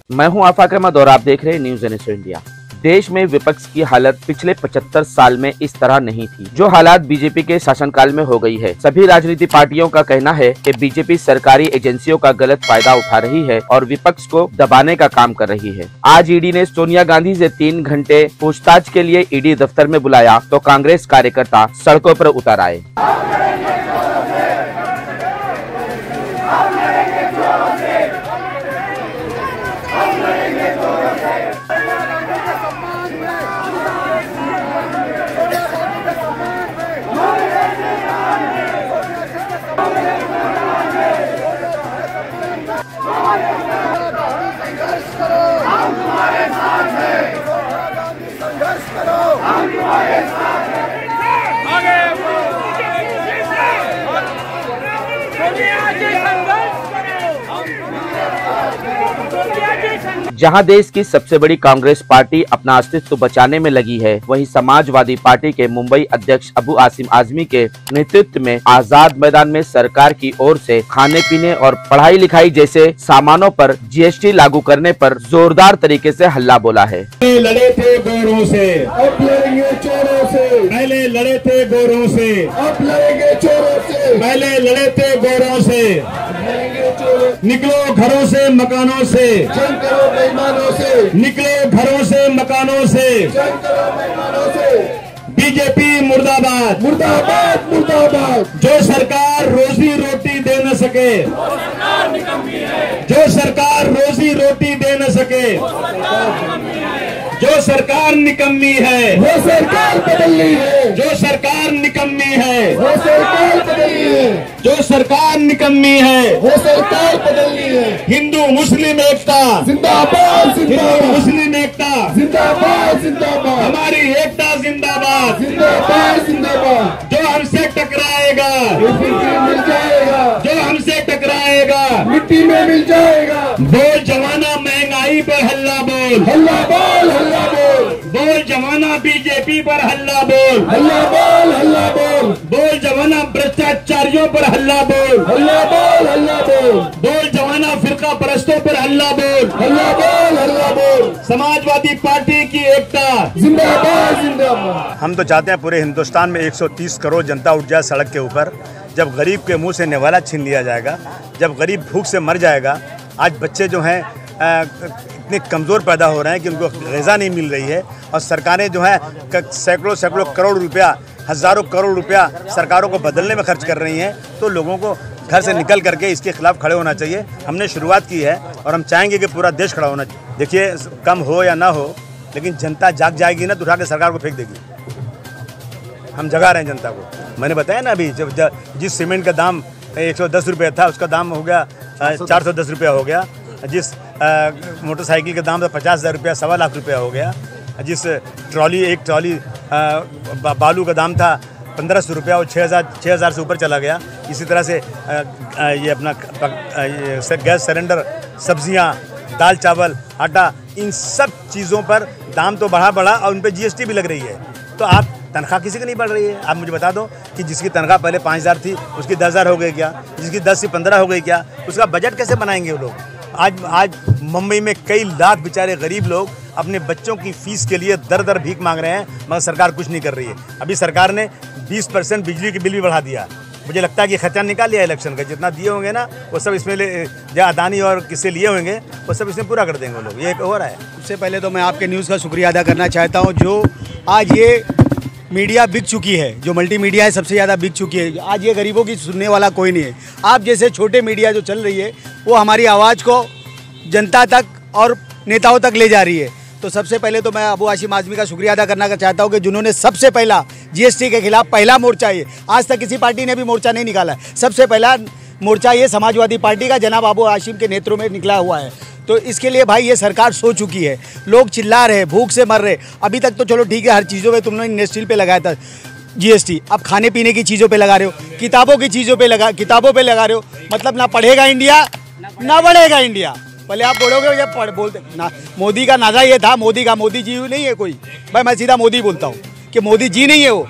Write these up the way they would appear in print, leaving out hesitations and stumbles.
मैं हूं आफाक अहमद और आप देख रहे हैं न्यूज NS इंडिया। देश में विपक्ष की हालत पिछले 75 साल में इस तरह नहीं थी जो हालात बीजेपी के शासनकाल में हो गई है। सभी राजनीतिक पार्टियों का कहना है कि बीजेपी सरकारी एजेंसियों का गलत फायदा उठा रही है और विपक्ष को दबाने का काम कर रही है। आज ईडी ने सोनिया गांधी से 3 घंटे पूछताछ के लिए ईडी दफ्तर में बुलाया तो कांग्रेस कार्यकर्ता सड़कों पर उतर आए। जहां देश की सबसे बड़ी कांग्रेस पार्टी अपना अस्तित्व बचाने में लगी है, वहीं समाजवादी पार्टी के मुंबई अध्यक्ष अबू आसिम आजमी के नेतृत्व में आजाद मैदान में सरकार की ओर से खाने पीने और पढ़ाई लिखाई जैसे सामानों पर GST लागू करने पर जोरदार तरीके से हल्ला बोला है। लड़े थे गोरों से, अब लड़ेंगे चोरों से। पहले लड़े थे गोरों से, अब लड़ेंगे चोरों से। पहले लड़े थे गोरों से, निकलो घरों से मकानों से, जंग करो बेईमानों से। निकलो घरों से मकानों से, जंग करो बेईमानों से। बीजेपी मुर्दाबाद, मुर्दाबाद, मुर्दाबाद। जो सरकार रोजी रोटी दे न सके, जो सरकार रोजी रोटी दे न सके, जो सरकार निकम्मी है, वो सरकार बदलनी है। जो सरकार निकम्मी है, वो सरकार बदलनी है। जो सरकार निकम्मी है, वो सरकार बदलनी है। हिंदू मुस्लिम एकता जिंदाबाद, जिंदाबाद। मुस्लिम एकता जिंदाबाद, जिंदाबाद। हमारी एकता जिंदाबाद, जिंदाबाद, जिंदाबाद। जो हमसे टकराएगा मिल जाएगा, जो हमसे टकराएगा मिट्टी में मिल जाएगा। बोल जमाना महंगाई पर हल्ला बोल, हल्ला बोल, हल्ला बोल। बोल जमाना बीजेपी पर हल्ला बोल, हल्ला बोल, हल्ला बोल। बोल जमाना भ्रष्टाचारियों पर हल्ला बोल, हल्ला बोल, हल्ला बोल। बोल जमाना फिरका परस्तों पर हल्ला बोल, हल्ला बोल, हल्ला बोल। समाजवादी पार्टी की एकता जिंदाबाद, जिंदाबाद। हम तो चाहते हैं पूरे हिंदुस्तान में 130 करोड़ जनता उठ जाए सड़क के ऊपर। जब गरीब के मुंह से निवाला छीन लिया जाएगा, जब गरीब भूख से मर जाएगा। आज बच्चे जो हैं इतने कमज़ोर पैदा हो रहे हैं कि उनको ग़िज़ा नहीं मिल रही है और सरकारें जो है सैकड़ों सैकड़ों करोड़ रुपया, हज़ारों करोड़ रुपया सरकारों को बदलने में खर्च कर रही हैं। तो लोगों को घर से निकल करके इसके खिलाफ खड़े होना चाहिए। हमने शुरुआत की है और हम चाहेंगे कि पूरा देश खड़ा होना चाहिए। देखिए, कम हो या ना हो, लेकिन जनता जाग जाएगी ना तो उठा के सरकार को फेंक देगी। हम जगा रहे हैं जनता को। मैंने बताया ना अभी, जब जिस सीमेंट का दाम 110 रुपये था, उसका दाम हो गया 410 रुपया हो गया। जिस मोटरसाइकिल का दाम था 50,000 रुपया, 1.25 लाख रुपया हो गया। जिस एक ट्रॉली बालू का दाम था 1500 रुपया, वो 6,000 से ऊपर चला गया। इसी तरह से ये अपना गैस सिलेंडर, सब्जियां, दाल चावल, आटा, इन सब चीज़ों पर दाम तो बढ़ा और उन पर GST भी लग रही है। तो आप तनख्वाह किसी की नहीं बढ़ रही है। आप मुझे बता दो कि जिसकी तनख्वाह पहले 5,000 थी, उसकी 10,000 हो गई क्या? जिसकी 10 से 15 हो गई क्या? उसका बजट कैसे बनाएंगे वो लोग? आज मुंबई में कई लाख बेचारे गरीब लोग अपने बच्चों की फीस के लिए दर दर भीख मांग रहे हैं, मगर सरकार कुछ नहीं कर रही है। अभी सरकार ने 20% बिजली की बिल भी बढ़ा दिया। मुझे लगता है कि खर्चा निकाल लिया इलेक्शन का। जितना दिए होंगे ना, वो सब इसमें जो अदानी और किससे लिए होंगे, वो सब इसमें पूरा कर देंगे वो लोग। ये एक हो रहा है। सबसे पहले तो मैं आपके न्यूज़ का शुक्रिया अदा करना चाहता हूँ, जो आज ये मीडिया बिक चुकी है, जो मल्टी मीडिया है सबसे ज़्यादा बिक चुकी है। आज ये गरीबों की सुनने वाला कोई नहीं है। आप जैसे छोटे मीडिया जो चल रही है, वो हमारी आवाज़ को जनता तक और नेताओं तक ले जा रही है। तो सबसे पहले तो मैं अबू आसिम आजमी का शुक्रिया अदा करना चाहता हूँ कि जिन्होंने सबसे पहला GST के खिलाफ पहला मोर्चा, ये आज तक किसी पार्टी ने भी मोर्चा नहीं निकाला है। सबसे पहला मोर्चा ये समाजवादी पार्टी का जनाब अबू आसिम के नेतृत्व में निकला हुआ है। तो इसके लिए भाई ये सरकार सो चुकी है। लोग चिल्ला रहे, भूख से मर रहे। अभी तक तो चलो ठीक है, हर चीज़ों पे तुमने इंडस्ट्री पे लगाया था GST, अब खाने पीने की चीज़ों पे लगा रहे हो, किताबों की चीज़ों पे लगा रहे हो। मतलब ना पढ़ेगा इंडिया ना बढ़ेगा इंडिया। पहले आप बोलोगे, जब बोलते ना, मोदी का नारा ये था, मोदी जी नहीं है कोई। भाई मैं सीधा मोदी बोलता हूँ कि मोदी जी नहीं है वो।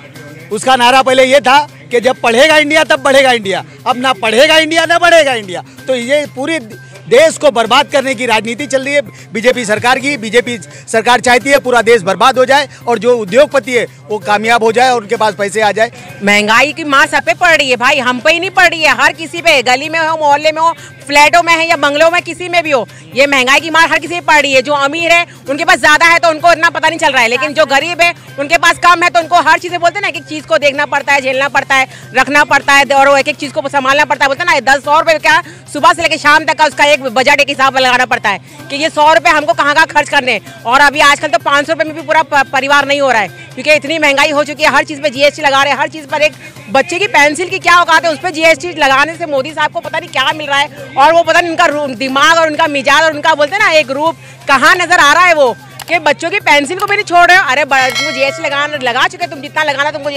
उसका नारा पहले ये था कि जब पढ़ेगा इंडिया तब बढ़ेगा इंडिया। अब ना पढ़ेगा इंडिया ना बढ़ेगा इंडिया। तो ये पूरी देश को बर्बाद करने की राजनीति चल रही है बीजेपी सरकार की। बीजेपी सरकार चाहती है पूरा देश बर्बाद हो जाए और जो उद्योगपति है वो कामयाब हो जाए और उनके पास पैसे आ जाए। महंगाई की मार सब पे पड़ रही है भाई, हम पे ही नहीं पड़ रही है, हर किसी पे, गली में हो, मोहल्ले में हो, फ्लैटों में है या बंगलों में, किसी में भी हो, ये महंगाई की मार हर किसी पे पड़ रही है। जो अमीर है उनके पास ज्यादा है तो उनको इतना पता नहीं चल रहा है, लेकिन जो गरीब है उनके पास कम है तो उनको हर चीजें बोलते हैं ना, एक एक चीज को देखना पड़ता है, झेलना पड़ता है, रखना पड़ता है और एक एक चीज को संभालना पड़ता है। बोलते हैं ना 100 रुपए क्या सुबह से लेकर शाम तक का उसका एक बजट, एक हिसाब लगाना पड़ता है कि ये 100 रुपए हमको कहाँ कहाँ खर्च करने। और अभी आजकल तो 500 रुपए में भी पूरा परिवार नहीं हो रहा है, क्योंकि इतनी महंगाई हो चुकी है। हर चीज पे जीएसटी लगा रहे हैं, हर चीज पर। एक बच्चे की पेंसिल की क्या औकात है, उस पर जीएसटी लगाने से मोदी साहब को पता नहीं क्या मिल रहा है, और वो पता नहीं उनका दिमाग और उनका मिजाज और उनका बोलते हैं ना एक रूप कहाँ नजर आ रहा है वो, कि बच्चों की पेंसिल को भी नहीं छोड़ रहे हो। अरे तुमको जीएसटी लगा चुके, तुम जितना लगाना तुमको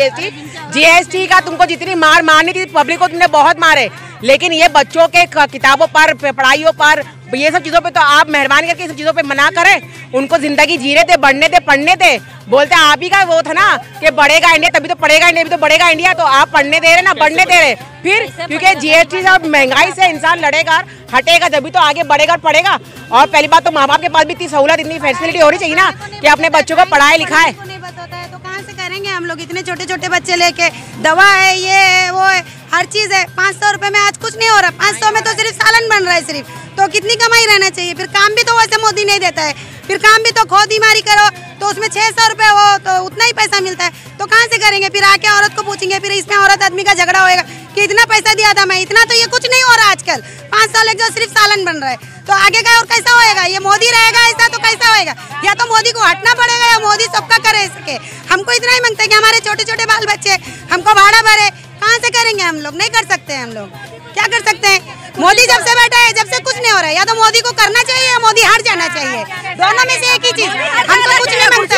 जीएसटी का तुमको जितनी मार मारनी थी पब्लिक को तुमने बहुत मारे, लेकिन ये बच्चों के किताबों पर, पढ़ाइयों पर, ये सब चीजों पे तो आप मेहरबानी करके ये सब चीजों पे मना करें। उनको जिंदगी जीने दे, बढ़ने दे, पढ़ने दे। बोलते हैं आप ही का वो था ना कि बढ़ेगा इंडिया तभी तो पढ़ेगा इंडिया, तभी तो बढ़ेगा इंडिया। तो आप पढ़ने दे रहे ना, बढ़ने दे रहे फिर, क्योंकि जीएसटी से महंगाई से इंसान लड़ेगा, हटेगा, तभी तो आगे बढ़ेगा और पढ़ेगा। और पहली बात तो माँ बाप के पास भी इतनी सहूलत, इतनी फैसिलिटी होनी चाहिए ना कि अपने बच्चों को पढ़ाए लिखाए। तो कहाँ से करेंगे हम लोग, इतने छोटे छोटे बच्चे लेके, दवा है, ये है, वो है, हर चीज है। 500 रुपए में आज कुछ नहीं हो रहा, 500 में तो सिर्फ सालन बन रहा है सिर्फ। तो कितनी कमाई रहना चाहिए। फिर काम भी तो वैसे मोदी नहीं देता है, फिर काम भी तो खोदीमारी करो तो उसमें 600 रुपए हो तो उतना ही पैसा मिलता है। तो कहाँ से करेंगे, फिर आके औरत को पूछेंगे, फिर इसमें औरत आदमी का झगड़ा होएगा कि इतना पैसा दिया था मैं, इतना। तो ये कुछ नहीं हो रहा आजकल, 500 लेके जो सिर्फ सालन बन रहा है। तो आगे का और कैसा होएगा, ये मोदी रहेगा ऐसा तो कैसा होएगा। या तो मोदी को हटना पड़ेगा या मोदी सबका करे सके। हमको इतना ही मांगते हैं कि हमारे छोटे छोटे बाल बच्चे हमको भाड़ा भरे, कहाँ से करेंगे हम लोग, नहीं कर सकते हैं हम लोग, क्या कर सकते हैं। मोदी जब से बैठा है, जब से कुछ नहीं हो रहा है, या तो मोदी को करना चाहिए या मोदी हट जाना चाहिए, दोनों में से एक ही चीज। हमको कुछ नहीं मांगते,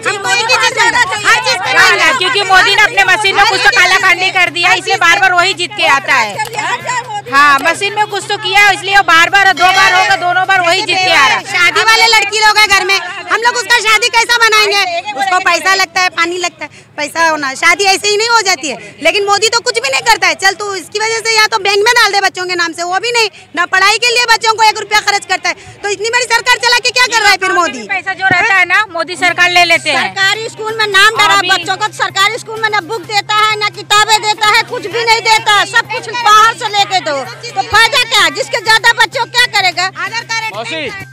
हमको एक ही चीज हर चीज पे, क्योंकि मोदी ने अपने मशीन में कुछ तो कालाकांडी कर दिया, इसलिए बार बार वही जीत के आता है। हाँ, मशीन में कुछ तो किया है, इसलिए बार बार 2 बार होगा, दोनों बार वही जीत के आ रहा है। शादी वाले लड़की लोग है घर में, हम लोग उसका शादी कैसा बनाएंगे, उसको पैसा लगता है, पानी लगता है, पैसा होना, शादी ऐसे ही नहीं हो जाती है। लेकिन मोदी तो कुछ भी नहीं करता है। चल तू इसकी वजह से या तो बैंक में डाल दे बच्चों के नाम से, वो भी नहीं, ना पढ़ाई के लिए बच्चों को 1 रुपया खर्च करता है। तो इतनी बड़ी सरकार चला के क्या कर रहा है फिर मोदी। पैसा जो रहता है ना मोदी सरकार ले लेते हैं। सरकारी स्कूल में नाम डरा बच्चों को, सरकारी स्कूल में ना बुक देता है ना किताबें देता है, कुछ भी नहीं देता, सब कुछ बाहर से लेके दो। तो फायदा क्या, जिसके ज्यादा बच्चों क्या करेगा।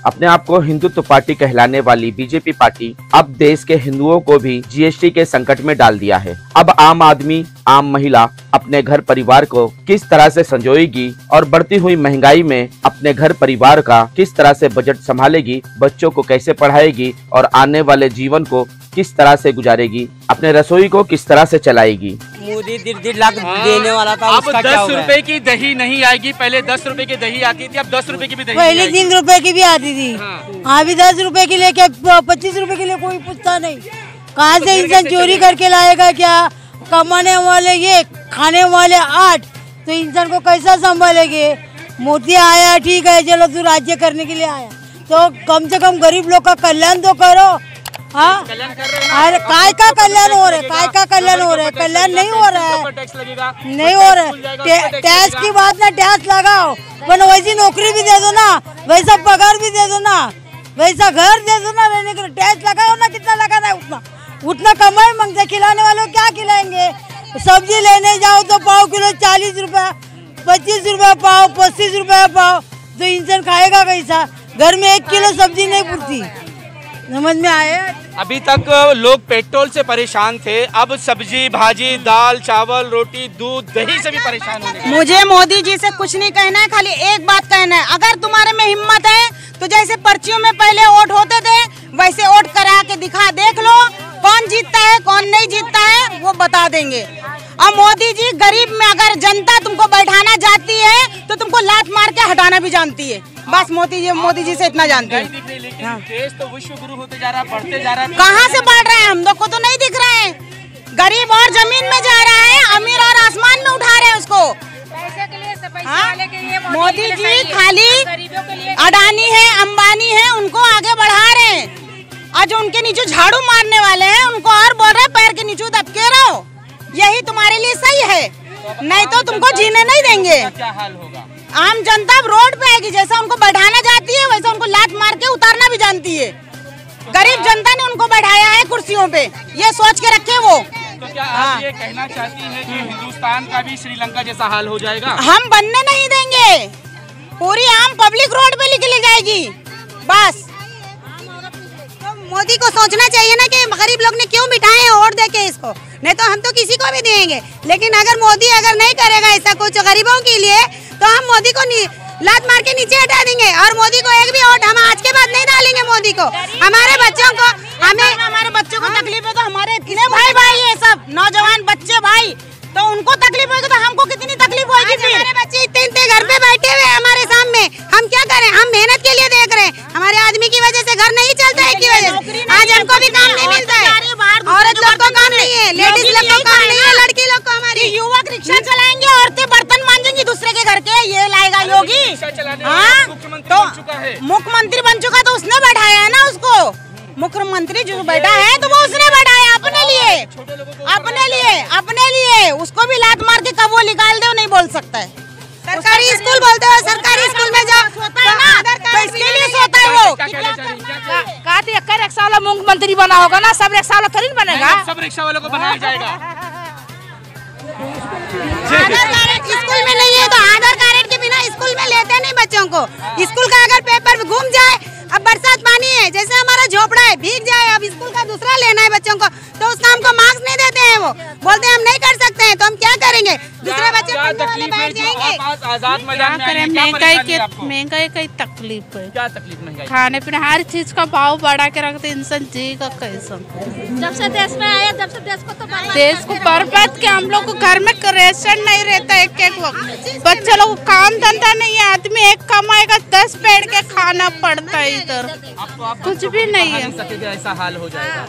अपने आप को हिंदुत्व पार्टी कहलाने वाली बीजेपी पार्टी अब देश के हिंदुओं को भी जीएसटी के संकट में डाल दिया है। अब आम आदमी, आम महिला अपने घर परिवार को किस तरह से संजोएगी और बढ़ती हुई महंगाई में अपने घर परिवार का किस तरह से बजट संभालेगी, बच्चों को कैसे पढ़ाएगी और आने वाले जीवन को किस तरह से गुजारेगी, अपने रसोई को किस तरह से चलाएगी। मोदी 1.5 लाख देने वाला था, अब 10 रुपए की दही नहीं आएगी। पहले 10 रुपए की दही आती थी, अब 10 रुपए की भी दही पहले 3 रुपए की भी आती थी, अभी 10 रुपए की लेके 25 रुपए के लिए कोई पूछता नहीं। कहाँ से इंसान चोरी करके लाएगा क्या, कमाने वाले ये, खाने वाले 8, तो इंसान को कैसा संभालेंगे। मोदी आया ठीक है, चलो तू राज्य करने के लिए आया, तो कम से कम गरीब लोग का कल्याण तो करो। हाँ, अरे काय का कल्याण हो रहा है, काय का कल्याण हो रहा है, कल्याण नहीं हो रहा है, नहीं हो रहा है। टैक्स की बात ना, टैक्स लगाओ, पर वैसी नौकरी भी दे दो ना, वैसा पगार भी दे दो ना, वैसा घर दे दो ना रहने के लिए। टैक्स लगाओ ना, कितना लगाना है उतना कमाई मांगते, खिलाने वालों क्या खिलाएंगे। सब्जी लेने जाओ तो पाव किलो 40 रुपया, 25 रुपया पाव, 35 रुपया पाव, तो इंसान खाएगा कैसा। घर में 1 किलो सब्जी नहीं पूछती, समझ में आया। अभी तक लोग पेट्रोल से परेशान थे, अब सब्जी, भाजी, दाल, चावल, रोटी, दूध, दही से भी परेशान होने। मुझे मोदी जी से कुछ नहीं कहना है, खाली एक बात कहना है, अगर तुम्हारे में हिम्मत है तो जैसे पर्चियों में पहले वोट होते थे वैसे वोट करा के दिखा, देख लो कौन जीतता है कौन नहीं जीतता है, वो बता देंगे। और मोदी जी गरीब में अगर जनता तुमको बैठाना चाहती है तो तुमको लात मार के हटाना भी जानती है। बस मोदी जी से इतना जानते हैं। हाँ। देश तो विश्व गुरु होते जा रहा, बढ़ते जा रहा है। कहाँ से बढ़ रहा है, हम लोग को तो नहीं दिख रहा है। गरीब और जमीन में जा रहा है, अमीर और आसमान में उठा रहे हैं उसको। पैसे के लिए, हाँ? मोदी जी खाली अडानी है, अंबानी है, उनको आगे बढ़ा रहे हैं, और जो उनके नीचे झाड़ू मारने वाले हैं उनको और बोल रहे पैर के नीचे दबके रहो, यही तुम्हारे लिए सही है, नहीं तो तुमको जीने नहीं देंगे। क्या हाल होगा? आम जनता रोड पे आएगी। जैसा उनको बढ़ाना जाती है वैसा उनको लात मार के उतारना भी जानती है। गरीब जनता ने उनको बढ़ाया है कुर्सियों पे, ये सोच के रखे वो। तो क्या आप ये कहना चाहती हैं कि हिंदुस्तान का भी श्रीलंका जैसा हाल हो जाएगा? हम बनने नहीं देंगे, पूरी आम पब्लिक रोड पे निकली जाएगी बस। तो मोदी को सोचना चाहिए ना कि गरीब लोग ने क्यों बिठाए हैं वोट देके इसको, नहीं तो हम तो किसी को भी देंगे। लेकिन अगर मोदी अगर नहीं करेगा ऐसा कुछ गरीबों के लिए तो हम मोदी को लात मार के नीचे हटा देंगे और मोदी को एक भी वोट हम आज के बाद नहीं डालेंगे। मोदी को हमारे बच्चों को हमारे बच्चों को तकलीफ है तो हमारे इतने भाई ये सब नौजवान बच्चे भाई, तो उनको तकलीफ होगी तो हमको कितनी तकलीफ होगी। हमारे बच्चे इतने घर पे बैठे हुए हमारे सामने, हम क्या करें? हम मेहनत के लिए देख रहे हैं, हमारे आदमी की वजह से घर नहीं चलता है की वजह से आज हमको भी काम नहीं मिलता है। औरत लोग को काम नहीं है, लेडीज लोग को काम नहीं है, लड़की लोग को। हमारी युवक रिक्शा चलाएंगे, औरतें बर्तन मांजेंगी दूसरे के घर के, ये लाएगा योगी? तो मुख्यमंत्री बन चुका तो उसने बढ़ाया है ना उसको। मुख्यमंत्री जो बैठा है तो वो उसने बढ़ाया अपने लिए उसको भी लात मार के कब वो निकाल दे नहीं बोल सकता है। सरकारी स्कूल बोलते हो, सरकारी स्कूल में जाओ तो इसके लिए सोता है वो। कहते रिक्शा वाला मुख्यमंत्री बना होगा ना, सब रिक्शा वाला थोड़ी बनेगा। सब रिक्शा वालों को बनाया जाएगा। आधार कार्ड स्कूल में नहीं है तो आधार कार्ड के बिना स्कूल में लेते नहीं बच्चों को। स्कूल का अगर पेपर घूम जाए, अब बरसात पानी है जैसे हमारा झोपड़ा है भीग जाए, अब स्कूल का दूसरा लेना है बच्चों को तो उसका हमको मार्क्स नहीं देते हैं। वो बोलते हैं हम नहीं कर सकते हैं तो हम क्या करेंगे? दूसरे बच्चे आजाद मैदान में महंगाई की तकलीफ है। क्या तकलीफ? महंगाई, खाने पीने हर चीज का भाव बढ़ा के रखते, इंसान जी का कैसा। जब से देश में आया जब से देश को बर्बाद के हम लोग को घर में रेशन नहीं रहता, एक वक्त बच्चे लोग काम धंधा नहीं है, आदमी एक कमाएगा 10 पेड़ के खाना पड़ता है इधर, कुछ भी नहीं है। ऐसा हाल हो जाएगा।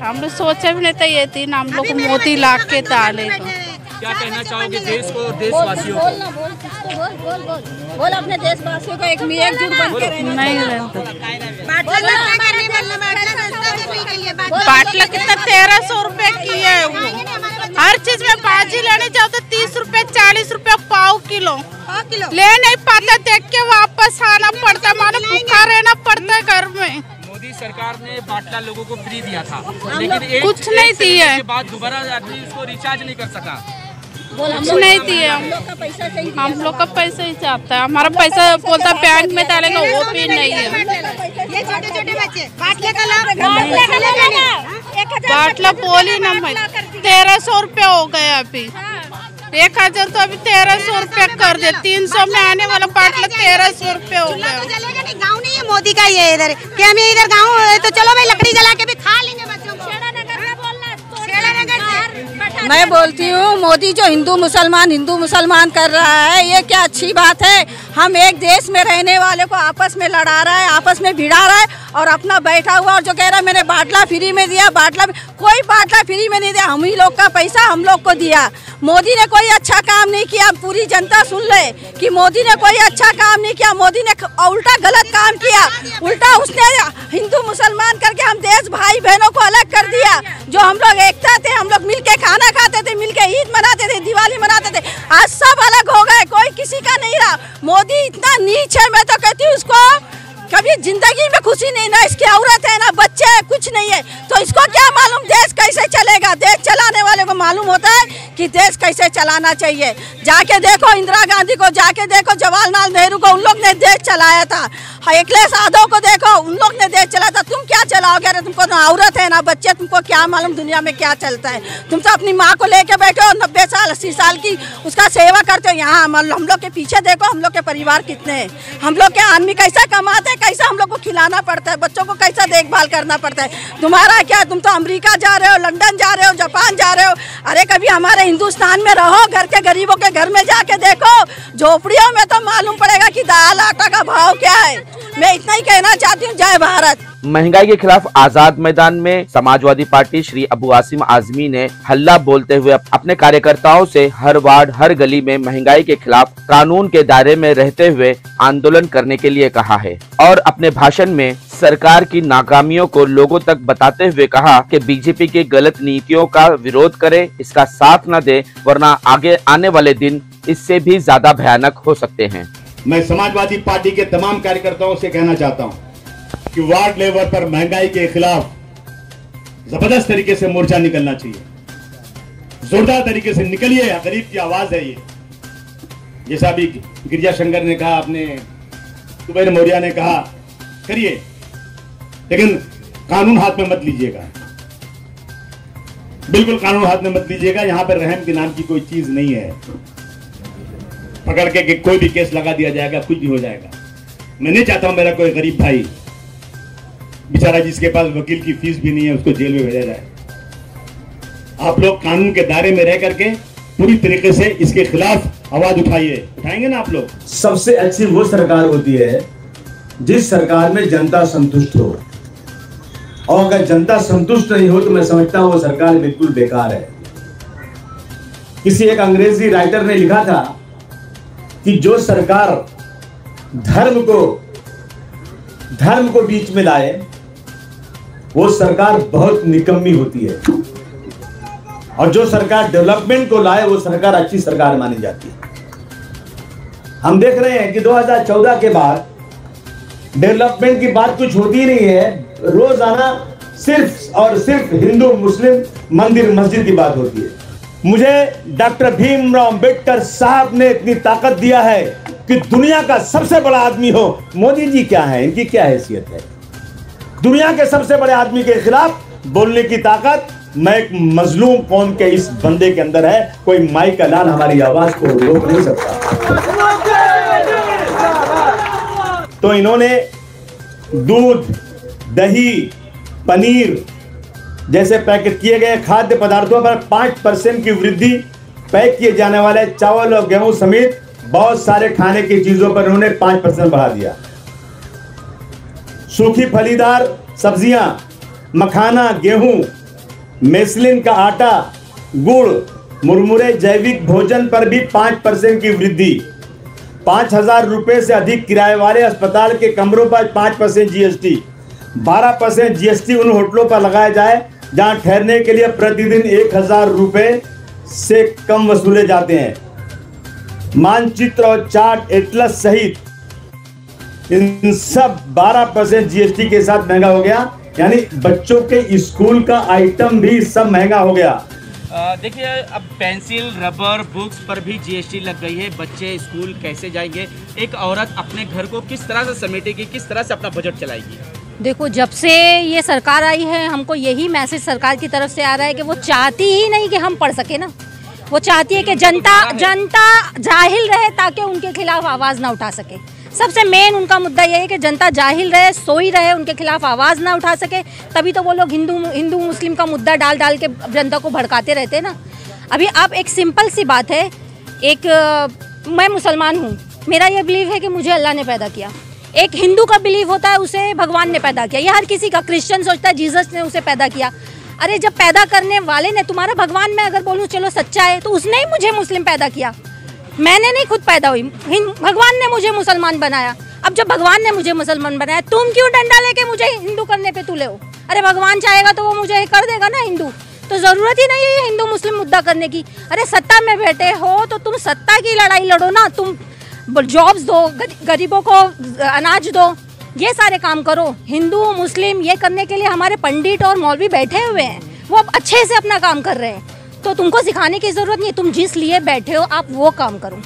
हम लोग सोचा भी नहीं था ये दिन हम लोग मोदी ला के डालेगा। क्या कहना चाहोगे देश को, देशवासियों को? बोल अपने देशवासियों को एकजुट बन के नहीं रहता। बाटला कितना 1300 रुपए की है वो। हर चीज में भाजी लेने जाओ तो 30 रुपए 40 रुपए पाव किलो ले नहीं पाता, देख के वापस आना पड़ता, मानो भूखा रहना पड़ता है घर में। मोदी सरकार ने बाटला लोगों को फ्री दिया था लेकिन कुछ नहीं दिया है, बाद दोबारा आदमी इसको रिचार्ज नहीं कर सका। कुछ नहीं दिए। हम लोग का पैसा ही चाहता है, हमारा पैसा बोलता बैंक में डालेगा वो भी नहीं है। ये छोटे छोटे बच्चे बाटला बोली ना मैं 1300 रुपया हो गया अभी, 1000 तो अभी 1300 रुपया कर दे, 300 में आने वाला बाटला 1300 रुपया हो गया। गाँव नहीं है मोदी का ये इधर कि हमें इधर गाँव है तो चलो भाई लकड़ी जला के भी खा लेंगे बच्चों को। मैं बोलती हूँ मोदी जो हिंदू मुसलमान कर रहा है ये क्या अच्छी बात है। हम एक देश में रहने वाले को आपस में लड़ा रहा है, आपस में भिड़ा रहा है और अपना बैठा हुआ और जो कह रहा है मैंने बाटला फ्री में दिया, कोई बाटला फ्री में नहीं दिया, हम ही लोग का पैसा हम लोग को दिया। मोदी ने कोई अच्छा काम नहीं किया, पूरी जनता सुन ले कि मोदी ने कोई अच्छा काम नहीं किया, मोदी ने उल्टा गलत काम किया, उल्टा उसने हिंदू मुसलमान करके हम देश भाई बहनों को अलग कर दिया। जो हम लोग एकता थे, हम लोग मिलके खाना खाते थे, मिलके ईद मनाते थे, दिवाली मनाते थे, आज सब अलग हो गए, कोई किसी का नहीं रहा। मोदी इतना नीच है, मैं तो कहती हूँ उसको कभी जिंदगी में खुशी नहीं, ना इसकी औरत है ना बच्चे है, कुछ नहीं है, तो इसको क्या मालूम देश कैसे चलेगा। देश चलाने वाले को मालूम होता है कि देश कैसे चलाना चाहिए। जाके देखो इंदिरा गांधी को, जाके देखो जवाहरलाल नेहरू को, उन लोग ने देश चलाया था। अखिलेश यादव को देखो, उन लोग ने देश चलाया था। तुम क्या चलाओगे? अरे तुमको ना औरत है ना बच्चे, तुमको क्या मालूम दुनिया में क्या चलता है। तुम तो अपनी माँ को लेके बैठे हो 90 साल 80 साल की, उसका सेवा करते हो। यहाँ हम लोग के पीछे देखो हम लोग के परिवार कितने हैं, हम लोग के आदमी कैसा कमाते हैं, कैसा हम लोग को खिलाना पड़ता है, बच्चों को कैसा देखभाल करना पड़ता है। तुम्हारा क्या, तुम तो अमेरिका जा रहे हो, लंदन जा रहे हो, जापान जा रहे हो। अरे कभी हमारे हिंदुस्तान में रहो, घर के गरीबों के घर में जाके देखो, झोपड़ियों में तो मालूम पड़ेगा कि दाल आटा का भाव क्या है। मैं इतना ही कहना चाहती हूँ, जय भारत। महंगाई के खिलाफ आजाद मैदान में समाजवादी पार्टी श्री अबू आसिम आजमी ने हल्ला बोलते हुए अपने कार्यकर्ताओं से हर वार्ड हर गली में महंगाई के खिलाफ कानून के दायरे में रहते हुए आंदोलन करने के लिए कहा है और अपने भाषण में सरकार की नाकामियों को लोगों तक बताते हुए कहा कि बीजेपी की गलत नीतियों का विरोध करे, इसका साथ न दे, वरना आगे आने वाले दिन इससे भी ज्यादा भयानक हो सकते हैं। मैं समाजवादी पार्टी के तमाम कार्यकर्ताओं से कहना चाहता हूं कि वार्ड लेवल पर महंगाई के खिलाफ जबरदस्त तरीके से मोर्चा निकलना चाहिए, जोरदार तरीके से निकलिए। गरीब की आवाज है ये, जैसा अभी गिरिजा शंकर ने कहा, आपने कुबेर मौर्य ने कहा, करिए, लेकिन कानून हाथ में मत लीजिएगा, बिल्कुल कानून हाथ में मत लीजिएगा। यहां पर रहम के नाम की कोई चीज नहीं है, पकड़ के कोई भी केस लगा दिया जाएगा, कुछ भी हो जाएगा। मैं नहीं चाहता हूं मेरा कोई गरीब भाई बेचारा जिसके पास वकील की फीस भी नहीं है उसको जेल में भेजा जाए। आप लोग कानून के दायरे में रह करके पूरी तरीके से इसके खिलाफ आवाज उठाइए, उठाएंगे ना आप लोग। सबसे अच्छी वो सरकार होती है जिस सरकार में जनता संतुष्ट हो, और अगर जनता संतुष्ट नहीं हो तो मैं समझता हूं वो सरकार बिल्कुल बेकार है। किसी एक अंग्रेजी राइटर ने लिखा था कि जो सरकार धर्म को बीच में लाए वो सरकार बहुत निकम्मी होती है, और जो सरकार डेवलपमेंट को लाए वो सरकार अच्छी सरकार मानी जाती है। हम देख रहे हैं कि 2014 के बाद डेवलपमेंट की बात कुछ होती नहीं है, रोजाना सिर्फ और सिर्फ हिंदू मुस्लिम मंदिर मस्जिद की बात होती है। मुझे डॉक्टर भीमराव अंबेडकर साहब ने इतनी ताकत दिया है कि दुनिया का सबसे बड़ा आदमी हो, मोदी जी क्या है, इनकी क्या हैसियत है, दुनिया के सबसे बड़े आदमी के खिलाफ बोलने की ताकत मैं एक मजलूम कौम के इस बंदे के अंदर है। कोई माई का लाल हमारी आवाज को रोक नहीं सकता। तो इन्होंने दूध, दही, पनीर जैसे पैकेट किए गए खाद्य पदार्थों पर 5% की वृद्धि, पैक किए जाने वाले चावल और गेहूं समेत बहुत सारे खाने की चीजों पर उन्होंने 5% बढ़ा दिया। सूखी फलीदार सब्जियां, मखाना, गेहूं, मेसलिन का आटा, गुड़, मुरमुरे, जैविक भोजन पर भी 5% की वृद्धि। 5,000 रुपए से अधिक किराए वाले अस्पताल के कमरों पर 5% जीएसटी, 12% जीएसटी उन होटलों पर लगाया जाए जहां ठहरने के लिए प्रतिदिन 1,000 रुपए से कम वसूले जाते हैं। मानचित्र और चार्ट, एटलस सहित इन सब 12% जीएसटी के साथ महंगा हो गया, यानी बच्चों के स्कूल का आइटम भी सब महंगा हो गया। देखिए, अब पेंसिल, रबर, बुक्स पर भी जीएसटी लग गई है। बच्चे स्कूल कैसे जाएंगे? एक औरत अपने घर को किस तरह से समेटेगी, किस तरह से अपना बजट चलाएगी? देखो, जब से ये सरकार आई है हमको यही मैसेज सरकार की तरफ से आ रहा है कि वो चाहती ही नहीं कि हम पढ़ सके ना। वो चाहती है कि जनता जाहिल रहे ताकि उनके खिलाफ आवाज़ ना उठा सके। सबसे मेन उनका मुद्दा यह है कि जनता जाहिल रहे, सोई रहे, उनके खिलाफ आवाज़ ना उठा सके। तभी तो वो लोग हिंदू मुस्लिम का मुद्दा डाल के जनता को भड़काते रहते हैं ना। अभी आप एक सिंपल सी बात है, मैं मुसलमान हूँ, मेरा ये बिलीव है कि मुझे अल्लाह ने पैदा किया। एक हिंदू का बिलीव होता है उसे भगवान ने पैदा किया, या हर किसी का, क्रिश्चियन सोचता है जीसस ने उसे पैदा किया। अरे जब पैदा करने वाले ने, तुम्हारा भगवान मैं अगर बोलूँ चलो सच्चा है, तो उसने ही मुझे मुस्लिम पैदा किया, मैंने नहीं खुद पैदा हुई, भगवान ने मुझे मुसलमान बनाया। अब जब भगवान ने मुझे मुसलमान बनाया, तुम क्यों डंडा लेके मुझे हिंदू करने पे तुले हो? अरे भगवान चाहेगा तो वो मुझे कर देगा ना हिंदू, तो ज़रूरत ही नहीं है हिंदू मुस्लिम मुद्दा करने की। अरे सत्ता में बैठे हो तो तुम सत्ता की लड़ाई लड़ो ना, तुम जॉब्स दो, गरीबों को अनाज दो, ये सारे काम करो। हिंदू मुस्लिम ये करने के लिए हमारे पंडित और मौलवी बैठे हुए हैं, वो अब अच्छे से अपना काम कर रहे हैं, तो तुमको सिखाने की जरूरत नहीं है। तुम जिस लिए बैठे हो आप वो काम करो।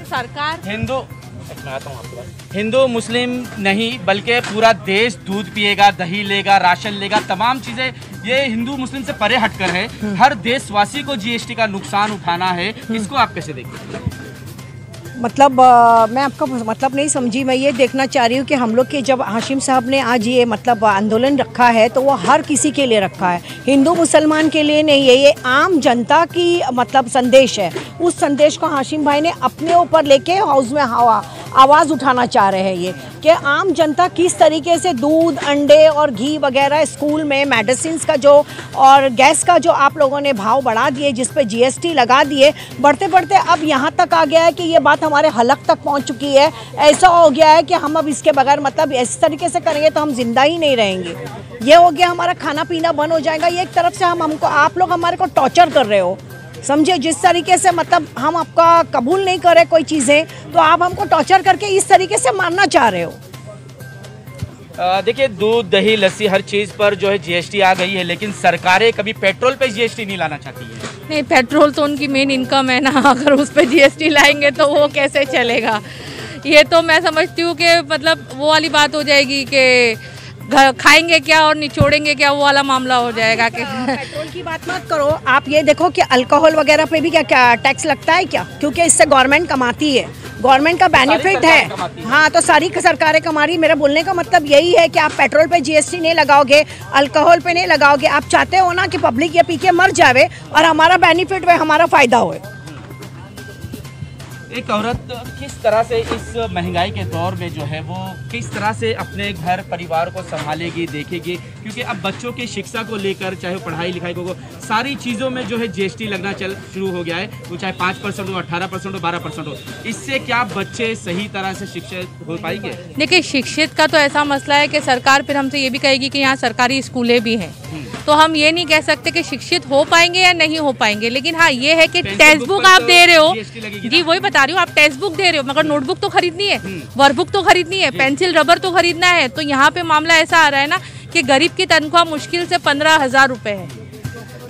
सरकार हिंदू मुस्लिम नहीं बल्कि पूरा देश दूध पिएगा, दही लेगा, राशन लेगा, तमाम चीज़ें ये हिंदू मुस्लिम से परे हटकर है। हर देशवासी को जीएसटी का नुकसान उठाना है, इसको आप कैसे देखते? मतलब मैं आपका मतलब नहीं समझी। मैं ये देखना चाह रही हूँ कि हम लोग के जब हाशिम साहब ने आज ये मतलब आंदोलन रखा है तो वो हर किसी के लिए रखा है, हिंदू मुसलमान के लिए नहीं है। ये आम जनता की मतलब संदेश है। उस संदेश को हाशिम भाई ने अपने ऊपर लेके हाउस में आवाज़ उठाना चाह रहे हैं, ये कि आम जनता किस तरीके से दूध, अंडे और घी वगैरह स्कूल में, मेडिसिन्स का जो और गैस का जो आप लोगों ने भाव बढ़ा दिए, जिस पे जीएसटी लगा दिए, बढ़ते बढ़ते अब यहाँ तक आ गया है कि ये बात हमारे हलक तक पहुँच चुकी है। ऐसा हो गया है कि हम अब इसके बगैर मतलब इस तरीके से करेंगे तो हम जिंदा ही नहीं रहेंगे। ये हो गया, हमारा खाना पीना बंद हो जाएगा। ये एक तरफ से हमको आप लोग हमारे को टॉर्चर कर रहे हो, समझे। जिस तरीके से मतलब हम आपका कबूल नहीं कर रहे कोई चीज़ें, तो आप हमको टॉर्चर करके इस तरीके से मारना चाह रहे हो। देखिए, दूध, दही, लस्सी, हर चीज़ पर जो है जीएसटी आ गई है, लेकिन सरकारें कभी पेट्रोल पे जीएसटी नहीं लाना चाहती है। नहीं, पेट्रोल तो उनकी मेन इनकम है ना, अगर उस पर जीएसटी लाएंगे तो वो कैसे चलेगा। ये तो मैं समझती हूँ कि मतलब वो वाली बात हो जाएगी कि खाएंगे क्या और निचोड़ेंगे क्या, वो वाला मामला हो जाएगा। कि पेट्रोल की बात मत करो आप, ये देखो कि अल्कोहल वगैरह पे भी क्या टैक्स लगता है क्या, क्योंकि इससे गवर्नमेंट कमाती है, गवर्नमेंट का बेनिफिट है। हाँ, तो सारी सरकारें कमा रही। मेरा बोलने का मतलब यही है कि आप पेट्रोल पे जीएसटी नहीं लगाओगे, अल्कोहल पे नहीं लगाओगे। आप चाहते हो ना कि पब्लिक ये पी के मर जावे और हमारा बेनिफिट हुए, हमारा फायदा होए। एक औरत किस तरह से इस महंगाई के दौर में जो है वो किस तरह से अपने घर परिवार को संभालेगी, देखेगी, क्योंकि अब बच्चों की शिक्षा को लेकर, चाहे पढ़ाई लिखाई को, सारी चीज़ों में जो है जीएसटी लगना शुरू हो गया है। वो चाहे 5% हो, 18% हो, 12% हो। इससे क्या बच्चे सही तरह से शिक्षित हो पाएंगे? देखिए, शिक्षित का तो ऐसा मसला है कि सरकार फिर हमसे ये भी कहेगी कि यहाँ सरकारी स्कूलें भी हैं, तो हम ये नहीं कह सकते कि शिक्षित हो पाएंगे या नहीं हो पाएंगे। लेकिन हाँ, ये है कि टेक्स्ट बुक आप दे रहे हो जी, वही बता रही हूँ, आप टेक्स्ट बुक दे रहे हो मगर नोटबुक तो खरीदनी है, वर्कबुक तो खरीदनी है, पेंसिल रबर तो खरीदना है। तो यहाँ पे मामला ऐसा आ रहा है ना कि गरीब की तनख्वाह मुश्किल से 15,000 रुपये है,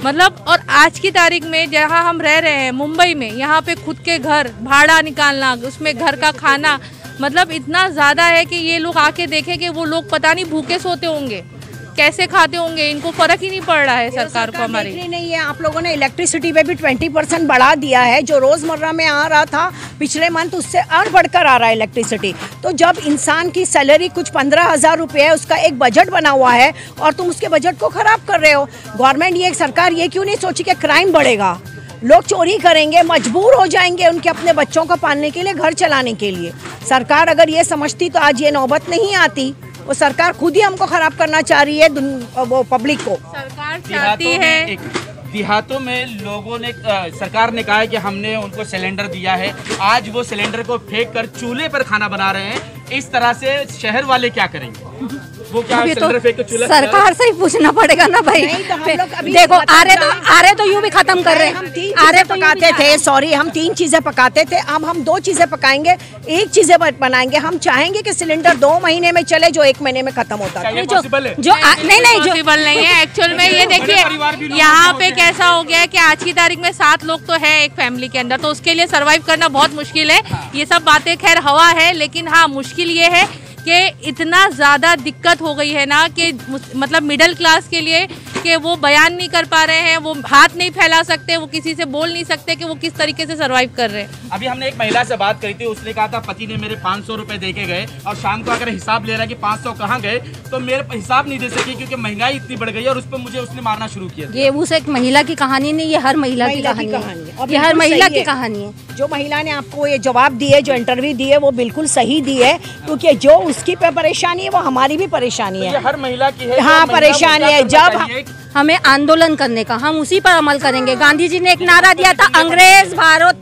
मतलब। और आज की तारीख में जहाँ हम रह रहे हैं मुंबई में, यहाँ पे खुद के घर भाड़ा निकालना, उसमें घर का खाना, मतलब इतना ज़्यादा है कि ये लोग आके देखें कि वो लोग पता नहीं भूखे सोते होंगे, कैसे खाते होंगे, इनको फर्क ही नहीं पड़ रहा है सरकार को हमारी। नहीं है, आप लोगों ने इलेक्ट्रिसिटी पे भी 20% बढ़ा दिया है, जो रोजमर्रा में आ रहा था पिछले मंथ उससे और बढ़कर आ रहा है इलेक्ट्रिसिटी। तो जब इंसान की सैलरी कुछ 15,000 रुपये है, उसका एक बजट बना हुआ है और तुम उसके बजट को खराब कर रहे हो। गवर्नमेंट ये सरकार ये क्यों नहीं सोची कि क्राइम बढ़ेगा, लोग चोरी करेंगे, मजबूर हो जाएंगे उनके अपने बच्चों को पालने के लिए, घर चलाने के लिए। सरकार अगर ये समझती तो आज ये नौबत नहीं आती। वो सरकार खुद ही हमको खराब करना चाह रही है, वो पब्लिक को। सरकार चाहती है, देहातों में लोगों ने, सरकार ने कहा है कि हमने उनको सिलेंडर दिया है, आज वो सिलेंडर को फेंक कर चूल्हे पर खाना बना रहे हैं। इस तरह से शहर वाले क्या करेंगे? वो क्या सिलेंडर फेंक कर चूल्हा? सरकार से ही पूछना पड़ेगा ना भाई। देखो, आ रहे तो यूं भी खत्म कर रहे हैं। हम 3 चीजें पकाते थे, सॉरी, हम 3 चीजें पकाते थे, अब हम 2 चीजें पकाएंगे, 1 चीजें बनाएंगे। हम चाहेंगे कि सिलेंडर 2 महीने में चले, जो 1 महीने में खत्म होता है। नहीं, पॉसिबल नहीं है एक्चुअल में। ये देखिए, यहाँ पे कैसा हो गया है कि आज की तारीख में 7 लोग तो है एक फैमिली के अंदर, तो उसके लिए सरवाइव करना बहुत मुश्किल है। ये सब बातें खैर हवा है, लेकिन हाँ, मुश्किल ये है कि इतना ज़्यादा दिक्कत हो गई है ना कि मतलब मिडिल क्लास के लिए कि वो बयान नहीं कर पा रहे हैं, वो हाथ नहीं फैला सकते, वो किसी से बोल नहीं सकते कि वो किस तरीके से सरवाइव कर रहे हैं। अभी हमने एक महिला से बात करी थी, उसने कहा था पति ने मेरे 500 रुपए दे के गए और शाम को अगर हिसाब ले रहा है कि 500 कहाँ गए, तो मेरे हिसाब नहीं दे सकी क्योंकि महंगाई इतनी बढ़ गई और उस पर मुझे उसने मारना शुरू किया। ये उस एक महिला की कहानी नहीं, ये हर महिला की कहानी है, ये हर महिला की कहानी है। जो महिला ने आपको ये जवाब दिए, जो इंटरव्यू दी है, वो बिल्कुल सही दी है, क्योंकि जो उसकी परेशानी है वो हमारी भी परेशानी है। हर महिला की है। हाँ, परेशानी है। जब हमें आंदोलन करने का, हम उसी पर अमल करेंगे। गांधी जी ने एक नारा दिया था, अंग्रेज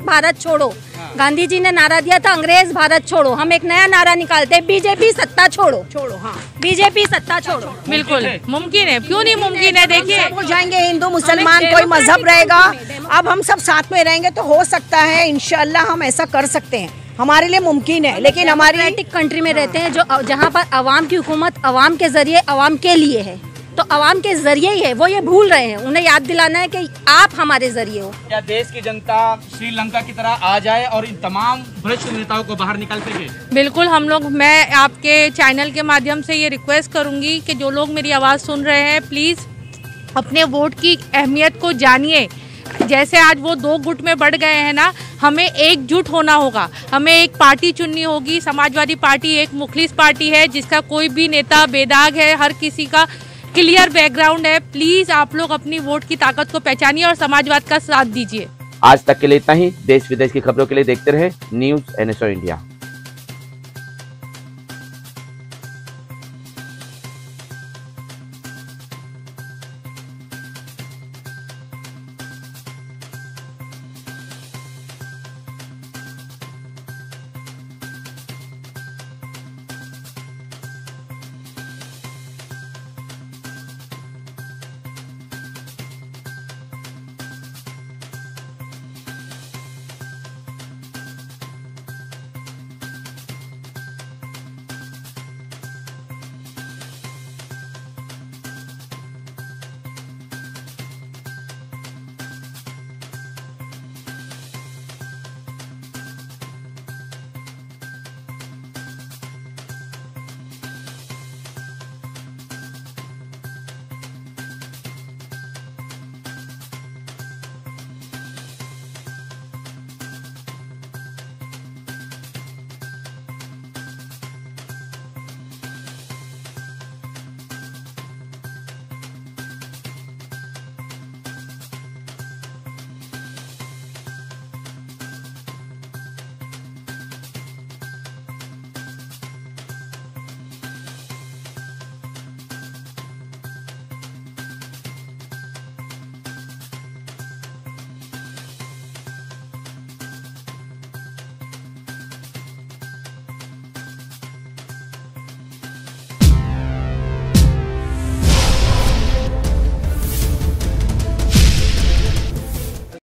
भारत छोड़ो। गांधी जी ने नारा दिया था, अंग्रेज भारत छोड़ो। हम एक नया नारा निकालते हैं, बीजेपी सत्ता छोड़ो। हाँ, बीजेपी सत्ता छोड़ो। बिल्कुल मुमकिन है, क्यों नहीं मुमकिन है। देखिए, हो जाएंगे हिंदू मुसलमान, कोई मजहब रहेगा, अब हम सब साथ में रहेंगे तो हो सकता है इंशाल्लाह हम ऐसा कर सकते हैं, हमारे लिए मुमकिन है। लेकिन हमारी कंट्री में रहते हैं जो जहाँ पर अवाम की हुकूमत अवाम के जरिए अवाम के लिए है, तो अवाम के जरिए ही है। वो ये भूल रहे हैं, उन्हें याद दिलाना है कि आप हमारे जरिए हो। क्या देश की जनता श्रीलंका की तरह आ जाए और इन तमाम भ्रष्ट नेताओं को बाहर निकाल सके? बिल्कुल, हम लोग, मैं आपके चैनल के माध्यम से ये रिक्वेस्ट करूंगी कि जो लोग मेरी आवाज़ सुन रहे हैं, प्लीज़ अपने वोट की अहमियत को जानिए। जैसे आज वो 2 गुट में बढ़ गए हैं ना, हमें एकजुट होना होगा, हमें एक पार्टी चुननी होगी। समाजवादी पार्टी एक मुखलिस पार्टी है जिसका कोई भी नेता बेदाग है, हर किसी का क्लियर बैकग्राउंड है। प्लीज आप लोग अपनी वोट की ताकत को पहचानिए और समाजवाद का साथ दीजिए। आज तक के लिए इतना ही। देश विदेश की खबरों के लिए देखते रहे न्यूज़ NSO इंडिया।